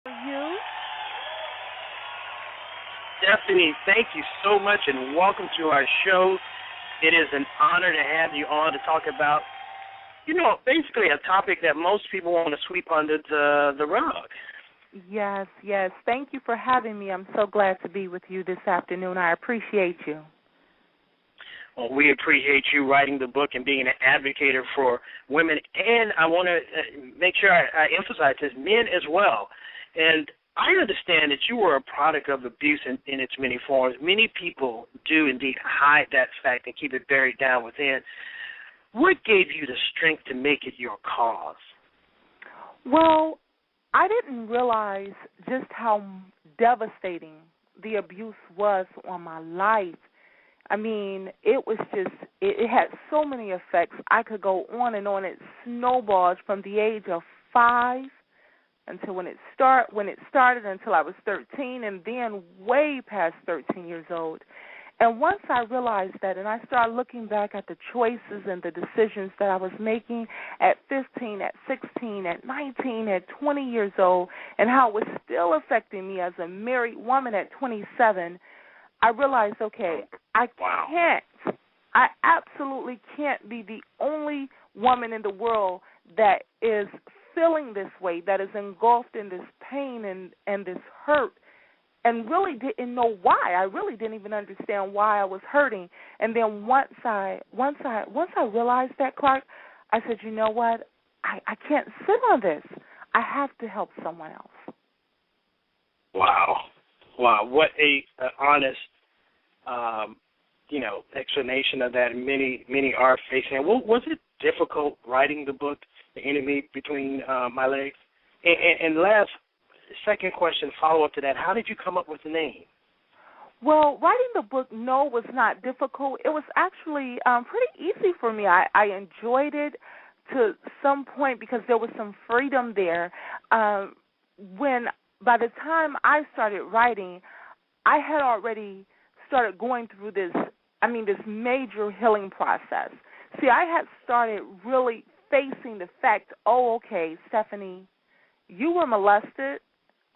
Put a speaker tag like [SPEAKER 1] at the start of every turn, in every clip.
[SPEAKER 1] You?
[SPEAKER 2] Stephanie, thank you so much and welcome to our show. It is an honor to have you on to talk about, basically a topic that most people want to sweep under the rug.
[SPEAKER 1] Yes, yes. Thank you for having me. I'm so glad to be with you this afternoon. I appreciate you.
[SPEAKER 2] Well, we appreciate you writing the book and being an advocate for women. And I want to make sure I emphasize this, men as well. And I understand that you were a product of abuse in its many forms. Many people do indeed hide that fact and keep it buried down within. What gave you the strength to make it your cause?
[SPEAKER 1] Well, I didn't realize just how devastating the abuse was on my life. I mean, it was just, it had so many effects. I could go on and on. It snowballed from the age of 5 until when it started until I was 13, and then way past 13 years old. And once I realized that, and I started looking back at the choices and the decisions that I was making at 15, at 16, at 19, at 20 years old, and how it was still affecting me as a married woman at 27, I realized, okay, I absolutely can't be the only woman in the world that is feeling this way, that is engulfed in this pain and this hurt, and really didn't know why. I really didn't even understand why I was hurting. And then once I realized that, Clark, I said, you know what? I can't sit on this. I have to help someone else.
[SPEAKER 2] Wow. What a honest, explanation of that. Many are facing. Was it difficult writing the book, The Enemy Between My Legs? And second question, follow up to that, how did you come up with the name?
[SPEAKER 1] Well, writing the book, no, was not difficult. It was actually pretty easy for me. I enjoyed it to some point because there was some freedom there. By the time I started writing, I had already started going through this major healing process. See, I had started really facing the fact, okay, Stephanie, you were molested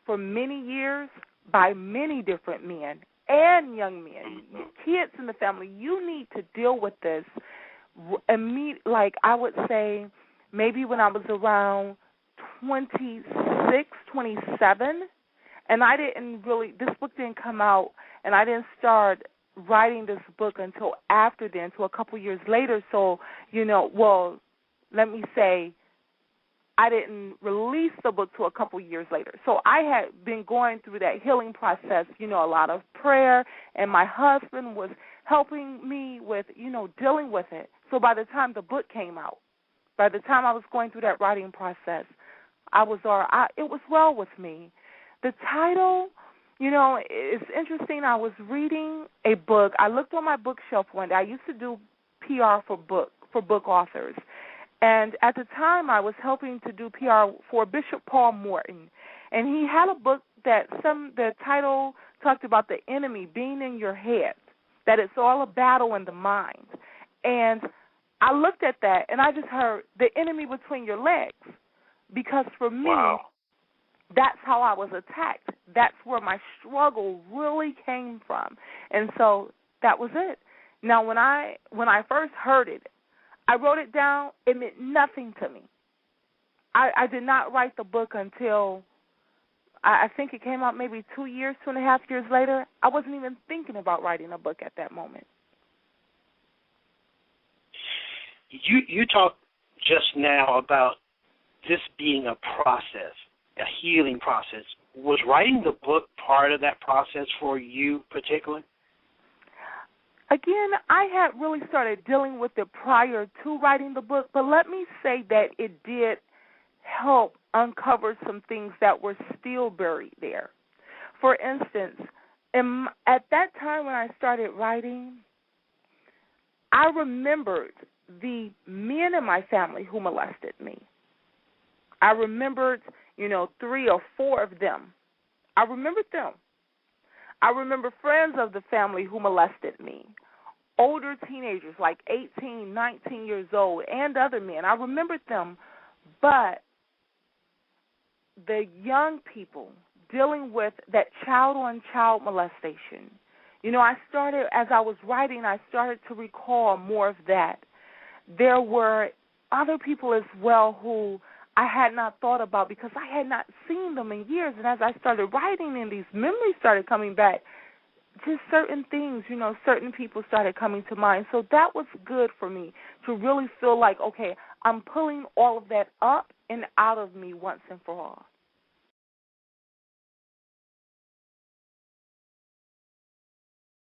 [SPEAKER 1] for many years by many different men and young men, kids in the family. You need to deal with this. I would say maybe when I was around 26, 27, and this book didn't come out, and I didn't start writing this book until after then, until a couple years later. So, let me say, I didn't release the book till a couple years later. So I had been going through that healing process, a lot of prayer, and my husband was helping me with, dealing with it. So by the time the book came out, by the time I was going through that writing process, it was well with me. The title, it's interesting. I was reading a book. I looked on my bookshelf one day. I used to do PR for book authors. And at the time, I was helping to do PR for Bishop Paul Morton. And he had a book the title talked about the enemy being in your head, that it's all a battle in the mind. And I looked at that, and I just heard the enemy between your legs. Because for me, that's how I was attacked. That's where my struggle really came from. And so that was it. Now, when I first heard it, I wrote it down. It meant nothing to me. I did not write the book until I think it came out maybe 2.5 years later. I wasn't even thinking about writing a book at that moment.
[SPEAKER 2] You talked just now about this being a process, a healing process. Was writing the book part of that process for you particularly?
[SPEAKER 1] Again, I had really started dealing with it prior to writing the book, but let me say that it did help uncover some things that were still buried there. For instance, at that time when I started writing, I remembered the men in my family who molested me. I remembered, 3 or 4 of them. I remembered them. I remember friends of the family who molested me, older teenagers like 18, 19 years old, and other men. I remembered them, but the young people dealing with that child-on-child molestation. You know, I started, as I was writing, I started to recall more of that. There were other people as well who I had not thought about because I had not seen them in years. And as I started writing and these memories started coming back, just certain things, you know, certain people started coming to mind. So that was good for me to really feel like, okay, I'm pulling all of that up and out of me once and for all.